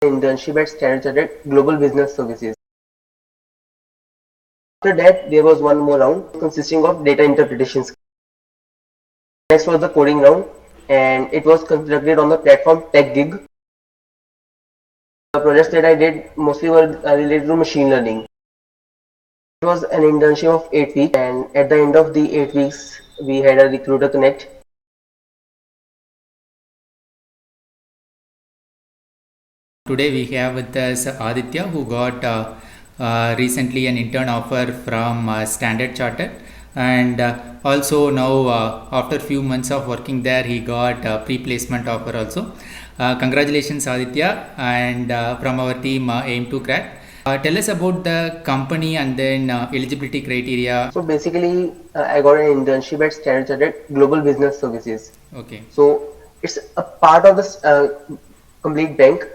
Internship at Stanford Global Business Services. After that, there was one more round consisting of data interpretation. Next was the coding round, and it was conducted on the platform TechGig. The projects that I did mostly were related to machine learning. It was an internship of 8 weeks, and at the end of the 8 weeks, we had a recruiter connect. Today we have with us Aditya, who got recently an intern offer from Standard Chartered, and also now after few months of working there, he got a pre-placement offer also. Congratulations, Aditya, and from our team Aim2Crack. Tell us about the company and then eligibility criteria. So basically, I got an internship at Standard Chartered Global Business Services. Okay. So it's a part of this complete bank,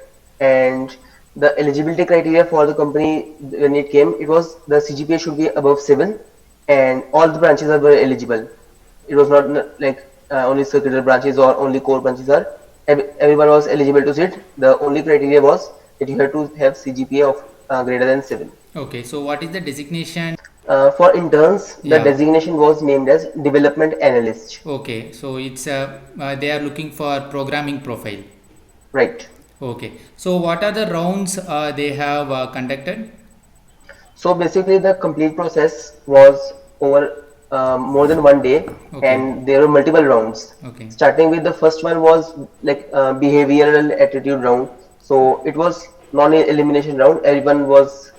and the eligibility criteria for the company when it came, it was the CGPA should be above 7, and all the branches are very eligible. It was not like only circular branches or only core branches are. Everyone was eligible to sit. The only criteria was that you have to have CGPA of greater than 7. Okay, so what is the designation? For interns, the designation was named as development analyst. Okay, so it's they are looking for programming profile. Right. Okay, so what are the rounds they have conducted? So basically, the complete process was over more than 1 day, and there were multiple rounds. Okay. Starting with the first one was like behavioral attitude round. So it was non-elimination round. Everyone was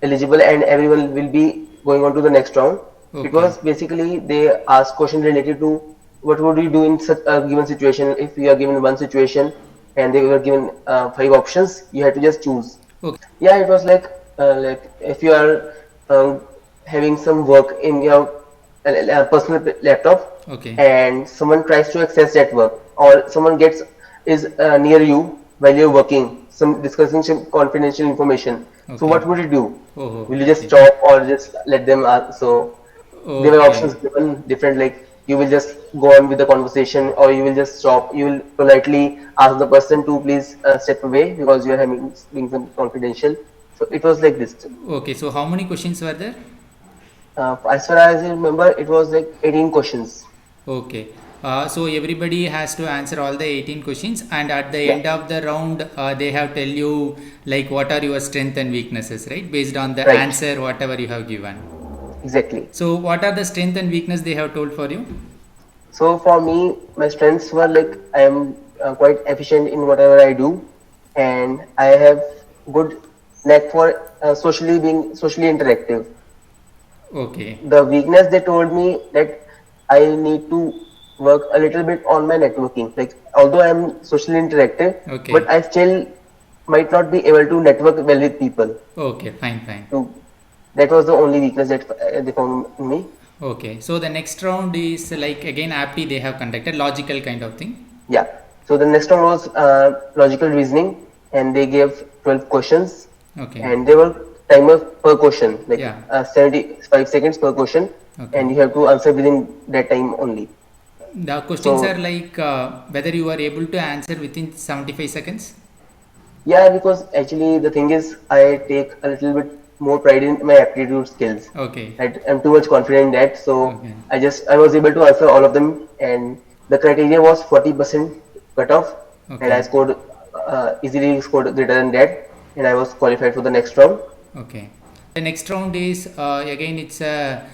eligible, and everyone will be going on to the next round. Okay. It was basically they asked questions related to what would you do in such a given situation. If you are given one situation and they were given 5 options, you had to just choose. Okay. Yeah, it was like if you are having some work in your personal laptop, Okay. and someone tries to access that work, or someone is near you while you're working, discussing some confidential information. Okay. So what would you do? Oh, will you just stop or just let them ask? So there were options given different, like you will just go on with the conversation, or you will just stop. You will politely ask the person to please step away because you are having some confidential. So it was like this. Okay, so how many questions were there? As far as I remember, it was like 18 questions. Okay. So everybody has to answer all the 18 questions, and at the end of the round, they have tell you like what are your strengths and weaknesses, right? Based on the answer, whatever you have given. Exactly. So what are the strength and weakness they have told for you? So for me, my strengths were like I am quite efficient in whatever I do, and I have good knack for being socially interactive. Okay. The weakness, they told me that I need to work a little bit on my networking. Like although I am socially interactive, but I still might not be able to network well with people. Okay, fine. So that was the only weakness that they found in me. Okay, so the next round is like again aptly they have conducted logical kind of thing. Yeah. So the next round was logical reasoning, and they gave 12 questions. Okay. And there were timer per question, like 75 seconds per question, and you have to answer within that time only. The questions are like whether you are able to answer within 75 seconds? Yeah, because actually the thing is, I take a little bit more pride in my aptitude skills. Okay. I'm too much confident in that, so I was able to answer all of them, and the criteria was 40% cutoff, and I scored easily scored greater than that, and I was qualified for the next round. Okay. The next round is again it's a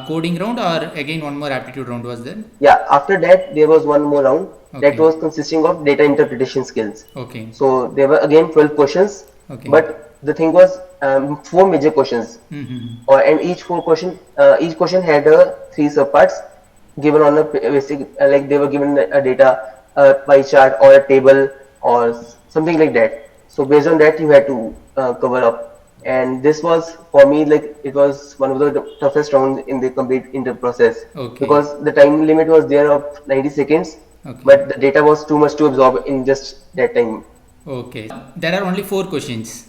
coding round, or again one more aptitude round was there? Yeah, after that there was one more round that was consisting of data interpretation skills. Okay. So there were again 12 questions, but the thing was 4 major questions, and each question had 3 subparts given on a basic, like they were given a data, pie chart or a table or something like that. So based on that you had to cover up. And this was for me like it was one of the toughest rounds in the complete inter process, because the time limit was there of 90 seconds, but the data was too much to absorb in just that time. Okay, there are only 4 questions,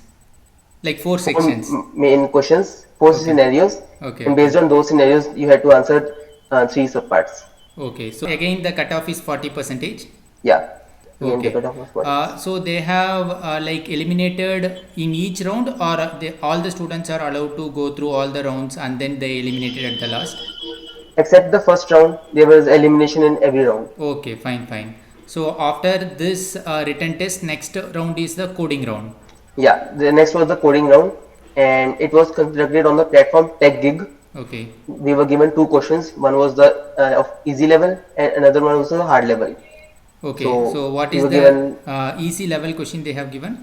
like 4 sections. Main questions, 4 scenarios, and based on those scenarios you had to answer 3 subparts. Okay, so again the cutoff is 40%. Yeah. to gain the Okay. cutoff of points. So they have like eliminated in each round, or all the students are allowed to go through all the rounds and then they eliminated at the last? Except the first round, there was elimination in every round. Okay, fine, fine. So after this written test, next round is the coding round. Yeah, the next was the coding round, and it was conducted on the platform TechGig. Okay. We were given two questions. One was the of easy level, and another one was the hard level. Okay. So what we is were the given, easy level question they have given?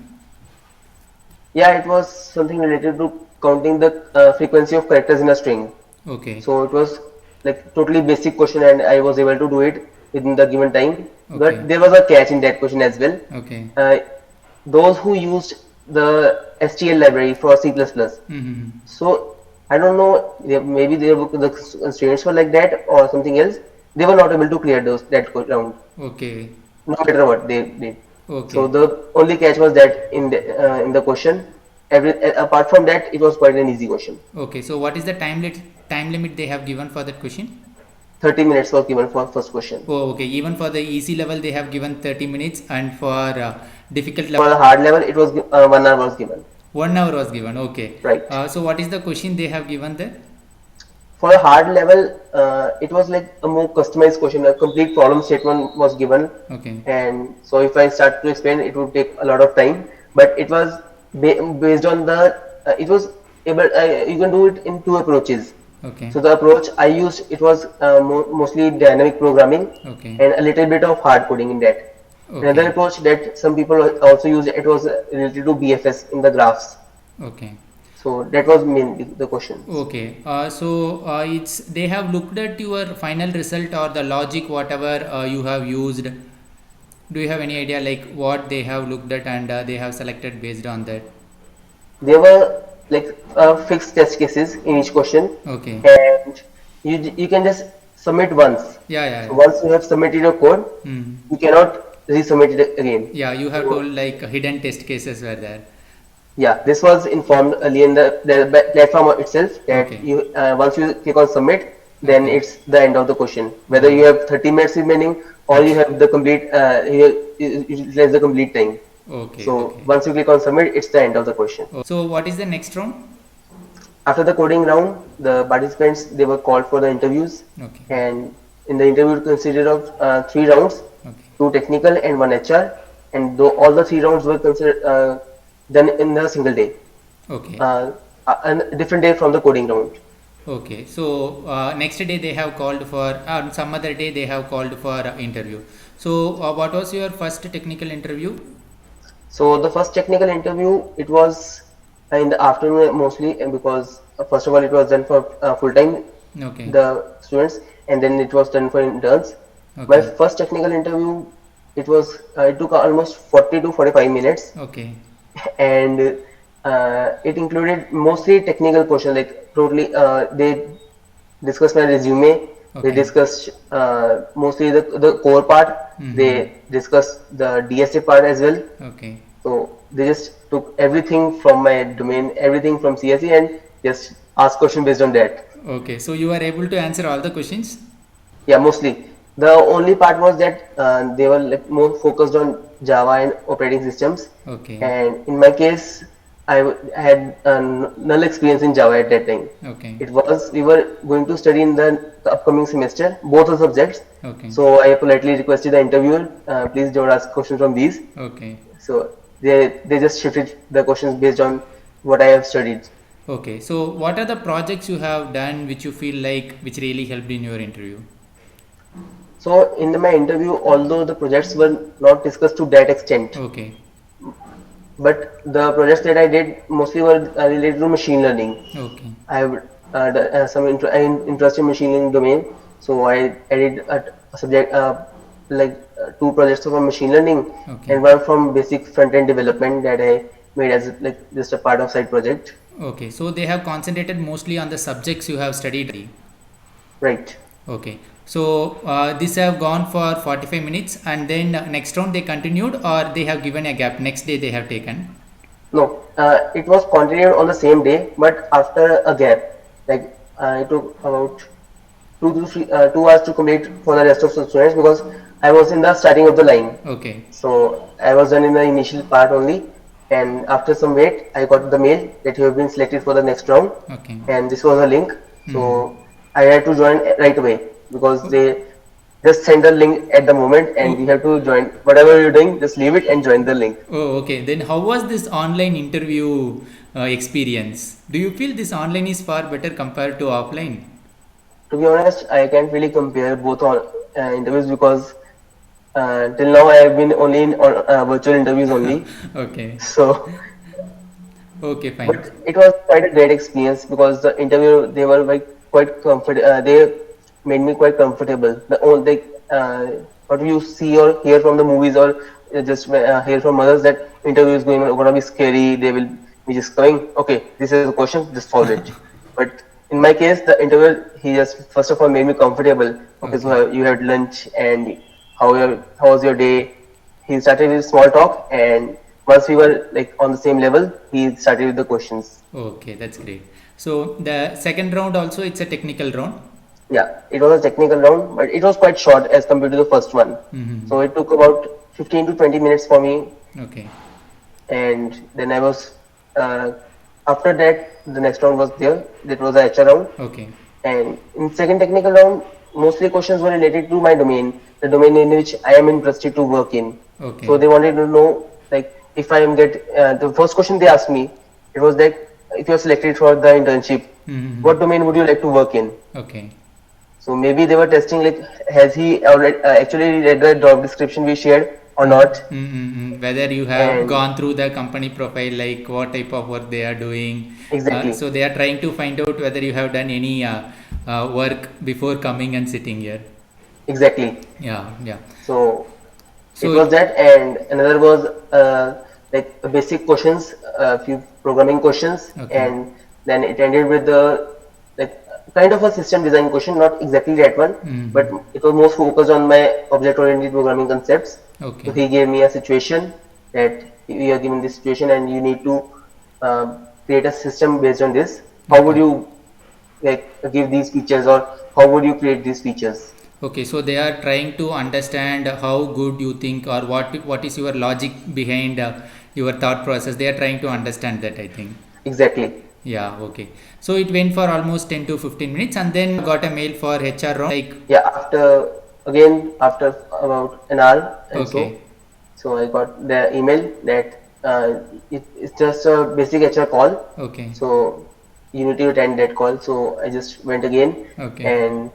yeah, it was something related to counting the frequency of characters in a string. Okay. So it was like totally basic question, and I was able to do it within the given time. Okay. But there was a catch in that question as well. Okay. Those who used the STL library for C++. Mm-hmm. So I don't know, maybe the students were like that or something else. They were not able to clear that round. Okay. No matter what they did. Okay. So the only catch was that in the question, apart from that, it was quite an easy question. Okay. So what is the time limit they have given for that question? 30 minutes was given for first question. Oh, okay. Even for the easy level, they have given 30 minutes, and for difficult level, for the hard level, it was 1 hour was given. 1 hour was given. Okay. Right. So what is the question they have given there? For a hard level, it was like a more customized question. A complete problem statement was given. Okay. And so if I start to explain, it would take a lot of time. But it was based on the, it was able, you can do it in two approaches. Okay. So the approach I used, it was mostly dynamic programming. Okay. And a little bit of hard coding in that. Okay. Another approach that some people also use, it was related to BFS in the graphs. Okay. So that was mainly the question. Okay. So it's they have looked at your final result or the logic whatever you have used. Do you have any idea like what they have looked at and they have selected based on that? There were like fixed test cases in each question. Okay. And you can just submit once. Yeah. So once you have submitted your code, you cannot resubmit it again. Yeah, you have told like hidden test cases were there. Yeah, this was informed early in the platform itself that Okay. you once you click on submit, then it's the end of the question. Whether you have 30 minutes remaining or you have the complete you utilize the complete time. Okay. So Okay. once you click on submit, it's the end of the question. So what is the next round? After the coding round, the participants they were called for the interviews. Okay. And in the interview it consisted of 3 rounds, Okay. 2 technical and 1 HR, and all the 3 rounds were considered done in a single day. Okay. A different day from the coding round. Okay. So next day they have called for some other day they have called for interview. So what was your first technical interview? So the first technical interview, it was in the afternoon mostly, and because first of all it was done for full time Okay. the students, and then it was done for interns. Okay. My first technical interview, it took almost 40 to 45 minutes. Okay. And it included mostly technical questions, like totally they discussed my resume. Okay. They discussed mostly the core part. They discussed the DSA part as well. Okay. So they just took everything from my domain, everything from CSE, and just asked question based on that. Okay. So you are able to answer all the questions? Yeah, mostly. The only part was that they were like more focused on Java and operating systems. Okay. And in my case, I had null experience in Java at that time. Okay. We were going to study in the upcoming semester, both the subjects. Okay. So I politely requested the interviewer, please don't ask questions from these. Okay. So they just shifted the questions based on what I have studied. Okay. So what are the projects you have done which you feel like which really helped in your interview? So in my interview, although the projects were not discussed to that extent, Okay. but the projects that I did mostly were related to machine learning. Okay. I have some interest in machine learning domain, so I did a subject like 2 projects from machine learning. Okay. And 1 from basic front end development that I made as like just a part of side project. Okay. So they have concentrated mostly on the subjects you have studied. Right. Okay. So this have gone for 45 minutes and then next round they continued or they have given a gap. Next day they have taken. No, it was continued on the same day, but after a gap. Like it took about 2 hours to complete for the rest of the students, because I was in the starting of the line. Okay. So I was done in the initial part only, and after some wait, I got the mail that you have been selected for the next round, Okay. and this was a link. Mm-hmm. So I had to join right away because Oh, they just send the link at the moment, and we oh, have to join. Whatever you're doing, just leave it and join the link. oh, okay. Then how was this online interview experience? Do you feel this online is far better compared to offline? To be honest, I can't really compare both on interviews because till now I have been only in virtual interviews only. Okay. So Okay, fine. but it was quite a great experience because the interview they were like quite comfort. They made me quite comfortable. The only what you see or hear from the movies or just hear from others that interview is gonna be scary. They will be just going, okay, this is a question, just solve it. But in my case, the interview he just first of all made me comfortable. Okay, so Okay. you had lunch and how was your day? He started with small talk, and once we were like on the same level, he started with the questions. Okay, that's great. So the second round also it's a technical round. Yeah, it was a technical round, but it was quite short as compared to the first one. Mm-hmm. So it took about 15 to 20 minutes for me, Okay. and then I was uh, after that the next round was there. That was the HR round, Okay. and in second technical round, mostly questions were related to my domain, the domain in which I am interested to work in. So Okay. they wanted to know like if I am the first question they asked me, it was like if you are selected for the internship, Mm-hmm. what domain would you like to work in? Okay. So maybe they were testing like has he already actually read the job description we shared or not? Mm-hmm. Whether you have And gone through the company profile, like what type of work they are doing. exactly, So they are trying to find out whether you have done any work before coming and sitting here. exactly. Yeah, yeah. So it So was it, that, and another was like basic questions, a few programming questions, okay, and then it ended with the like kind of a system design question, not exactly that one, but mm-hmm. it was more focused on my object-oriented programming concepts. So Okay, he gave me a situation that we are given this situation, and you need to create a system based on this. How would okay. you like give these features, or how would you create these features? Okay, so they are trying to understand how good you think or what is your logic behind your thought process. They are trying to understand that, I think. Exactly. Yeah, okay. So it went for almost 10 to 15 minutes and then got a mail for HR round. Like, Yeah, after about an hour and okay, so I got the email that it's just a basic HR call. okay, So you need to attend that call. So I just went again, okay, and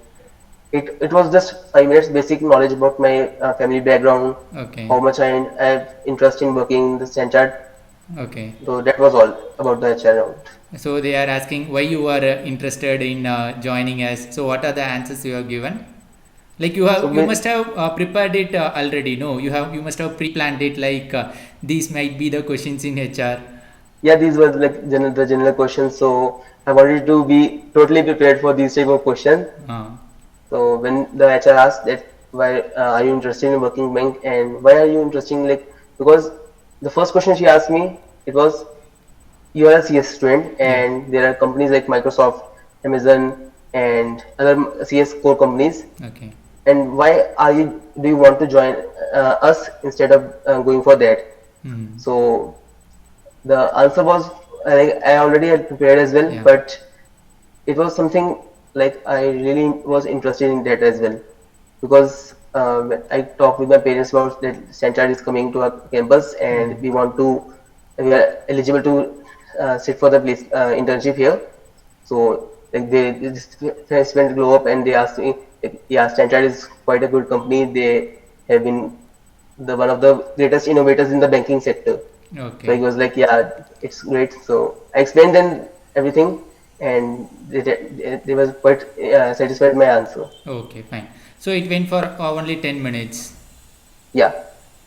it was just 5 minutes basic knowledge about my family background, okay, how much I have interest in working in the Stanford. okay. So that was all about the HR round. So they are asking why you are interested in joining us. So what are the answers you have given? Like So you must have prepared it already. No, you must have pre-planned it. Like these might be the questions in HR. yeah, these were like the general questions. So I wanted to be totally prepared for these type of questions. Uh, So when the HR asked that why are you interested in working bank, and why are you interested in like, because the first question she asked me, it was you are a CS student yes. and there are companies like Microsoft, Amazon, and other CS core companies, Okay. and why are you do you want to join us instead of going for that? Hmm. So the answer was I already had prepared as well, Yeah. but it was something like I really was interested in that as well, because I talked with my parents about that Stanchart is coming to our campus, and Hmm. we are eligible to sit for the place internship here. So like they just went to glow up and they asked me, like, yeah, Stanchart is quite a good company. They have been the one of the greatest innovators in the banking sector. So he Okay. was like, yeah, it's great. So I explained them everything, and they was quite satisfied with my answer. Okay. Fine. So it went for only 10 minutes. Yeah,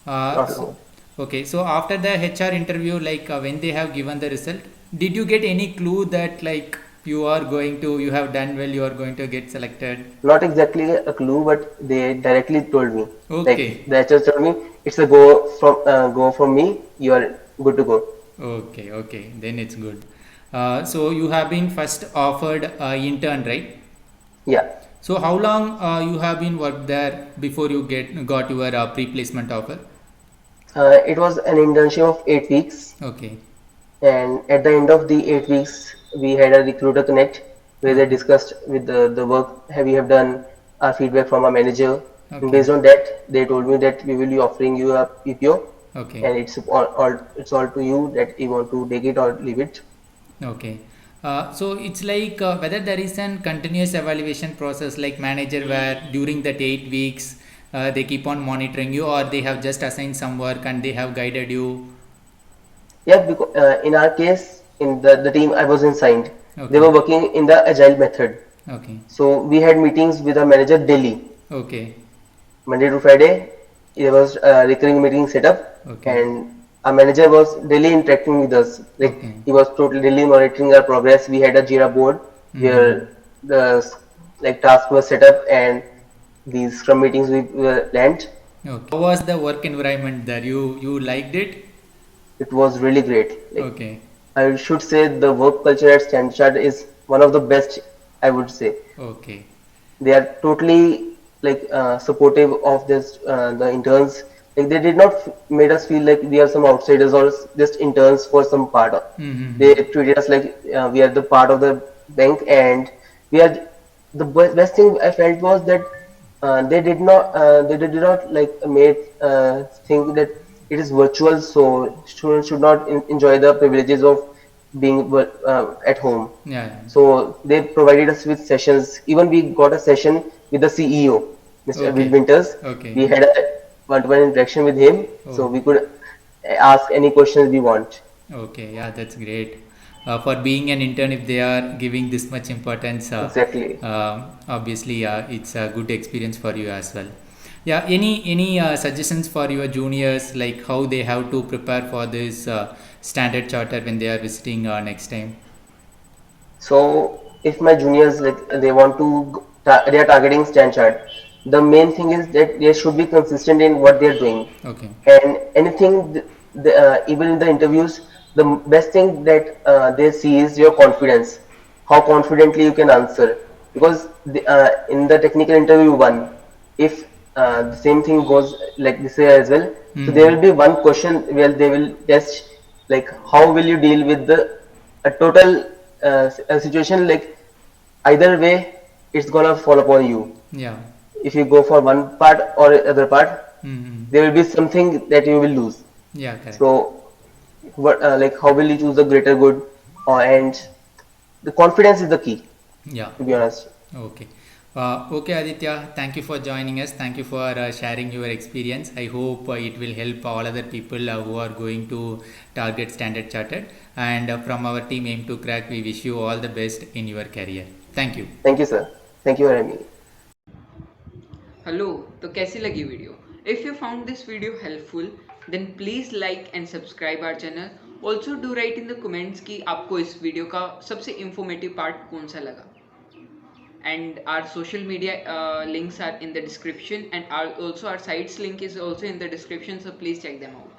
Uh, not so, long. okay. So after the HR interview, like when they have given the result, did you get any clue that like you have done well, you are going to get selected? Not exactly a clue, but they directly told me. Like Okay. the HR told me, it's a go from me. You are good to go. Okay. Okay. Then it's good. So you have been first offered intern, right? Yeah, So how long you have been worked there before you got your pre-placement offer? It was an internship of 8 weeks, Okay. and at the end of the 8 weeks, we had a recruiter connect where they Okay. discussed with the work we have done, our feedback from our manager, and Okay. based on that, they told me that we will be offering you a PPO, Okay. and it's all to you that you want to take it or leave it. Okay. So it's like whether there is an continuous evaluation process like manager where during that 8 weeks they keep on monitoring you, or they have just assigned some work and they have guided you. Yeah, because in our case, in the team I was assigned, they Okay. were working in the agile method. Okay. So we had meetings with our manager daily, Okay. Monday to Friday. There was a recurring meeting set up, Okay. and our manager was daily interacting with us. Like Okay. he was totally daily monitoring our progress. We had a Jira board Mm-hmm. where the like task was set up and these Scrum meetings we were planned. Okay. How was the work environment there? You liked it? It was really great. Like Okay. I should say, the work culture at Stanford is one of the best. I would say Okay. they are totally like supportive of this the interns. Like they did not made us feel like we are some outsiders or just interns for some part of. Mm-hmm. They treated us like we are the part of the bank, and we are the best thing I felt was that they did not like made think that it is virtual, so students should not enjoy the privileges of being at home. Yeah. Yeah. So they provided us with sessions. Even we got a session with the CEO, Mr. Will Okay. Winters. Okay. We had a one-to-one interaction with him, so Oh. we could ask any questions we want. Okay, yeah, that's great. For being an intern, if they are giving this much importance, Exactly. obviously, it's a good experience for you as well. Yeah, any suggestions for your juniors, like how they have to prepare for this standard charter when they are visiting next time? So if my juniors like they want to they are targeting Stanchart, the main thing is that they should be consistent in what they are doing, Okay. and anything even in the interviews, the best thing that they see is your confidence, how confidently you can answer. Because in the technical interview one, if the same thing goes like this way as well, so there Mm-hmm. will be one question where they will test like how will you deal with the a total a situation. Like either way it's gonna fall upon you. Yeah. If you go for one part or other part, Mm-hmm. there will be something that you will lose. Yeah, correct. So what like how will you choose the greater good, and the confidence is the key, Yeah. to be honest. Okay. Okay, Aditya, thank you for joining us. Thank you for sharing your experience. I hope it will help all other people who are going to target Standard Chartered. And from our team Aim2Crack, we wish you all the best in your career. Thank you. Thank you, sir. Thank you for having me. Hello तो कैसी लगी video if you found this video helpful then please like and subscribe our channel also do write in the comments कि आपको इस video का सबसे informative part कौन सा लगा and our social media links are in the description and also our sites link is also in the description, so please check them out.